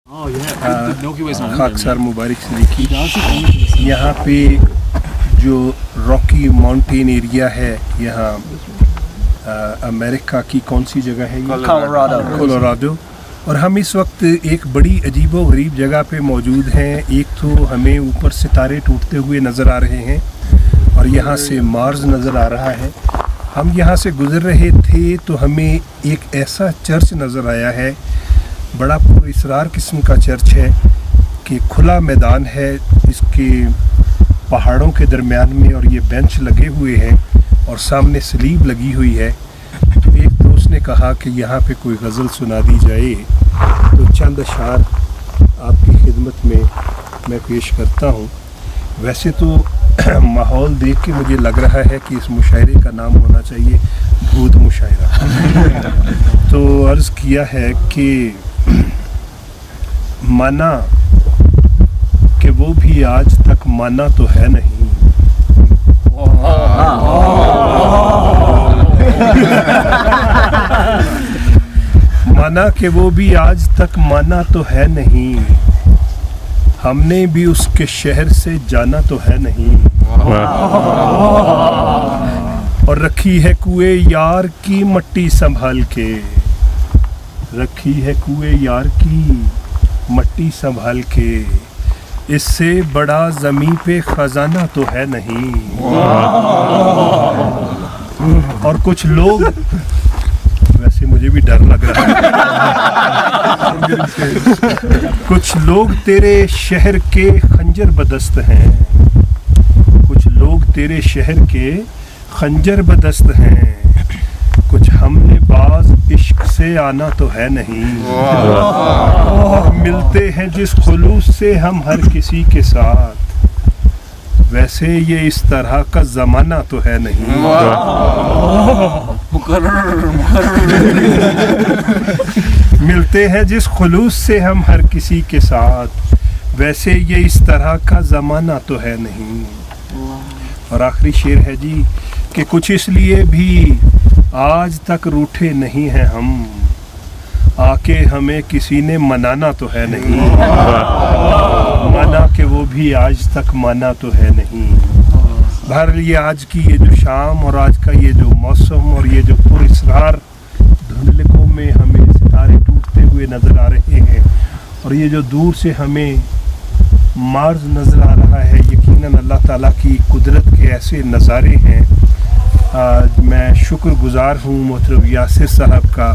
خاکسار مبارک سے دیکھیے یہاں پہ جو راکی ماؤنٹین ایریا ہے یہاں امریکہ کی کون سی جگہ ہے یہ کولوراڈو اور ہم اس وقت ایک بڑی عجیب و غریب جگہ پہ موجود ہیں. ایک تو ہمیں اوپر ستارے ٹوٹتے ہوئے نظر آ رہے ہیں اور یہاں سے مارز نظر آ رہا ہے. ہم یہاں سے گزر رہے تھے تو ہمیں ایک ایسا چرچ نظر آیا ہے, بڑا پر اسرار قسم کا چرچ ہے کہ کھلا میدان ہے اس کے پہاڑوں کے درمیان میں اور یہ بینچ لگے ہوئے ہیں اور سامنے سلیب لگی ہوئی ہے. تو ایک دوست نے کہا کہ یہاں پہ کوئی غزل سنا دی جائے تو چند اشعار آپ کی خدمت میں پیش کرتا ہوں. ویسے تو ماحول دیکھ کے مجھے لگ رہا ہے کہ اس مشاعرے کا نام ہونا چاہیے بھوت مشاعرہ. تو عرض کیا ہے کہ مانا کہ وہ بھی آج تک مانا تو ہے نہیں, مانا کہ وہ بھی آج تک مانا تو ہے نہیں, ہم نے بھی اس کے شہر سے جانا تو ہے نہیں, اور رکھی ہے کوئے یار کی مٹی سنبھال کے, رکھی ہے کوئے یار کی مٹی سنبھال کے, اس سے بڑا زمین پہ خزانہ تو ہے نہیں. اور کچھ لوگ, ویسے مجھے بھی ڈر لگ رہا ہے, کچھ لوگ تیرے شہر کے خنجر بدست ہیں, کچھ لوگ تیرے شہر کے خنجر بدست ہیں, کچھ ہم نے باز عشق سے آنا تو ہے نہیں, ملتے ہیں جس خلوص سے ہم ہر کسی کے ساتھ, ویسے یہ اس طرح کا زمانہ تو ہے نہیں. ملتے ہیں جس خلوص سے ہم ہر کسی کے ساتھ, ویسے یہ اس طرح کا زمانہ تو ہے نہیں. اور آخری شعر ہے جی کہ کچھ اس لیے بھی آج تک روٹھے نہیں ہیں ہم, آ کے ہمیں کسی نے منانا تو ہے نہیں, مانا کہ وہ بھی آج تک مانا تو ہے نہیں. بہرحال یہ آج کی یہ جو شام اور آج کا یہ جو موسم اور یہ جو پر اسرار دھندلکوں میں ہمیں ستارے ٹوٹتے ہوئے نظر آ رہے ہیں اور یہ جو دور سے ہمیں مارز نظر آ رہا ہے, یقیناً اللہ تعالیٰ کی قدرت کے ایسے نظارے ہیں. میں شکر گزار ہوں محترم یاسر صاحب کا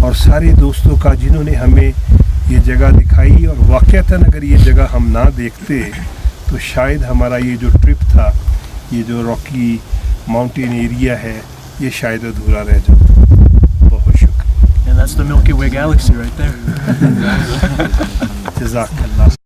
اور سارے دوستوں کا جنہوں نے ہمیں یہ جگہ دکھائی, اور واقعتاً اگر یہ جگہ ہم نہ دیکھتے تو شاید ہمارا یہ جو ٹرپ تھا, یہ جو راکی ماؤنٹین ایریا ہے, یہ شاید ادھورا رہ جاتا. بہت شکریہ. And that's the Milky Way galaxy right there. جزاک اللہ.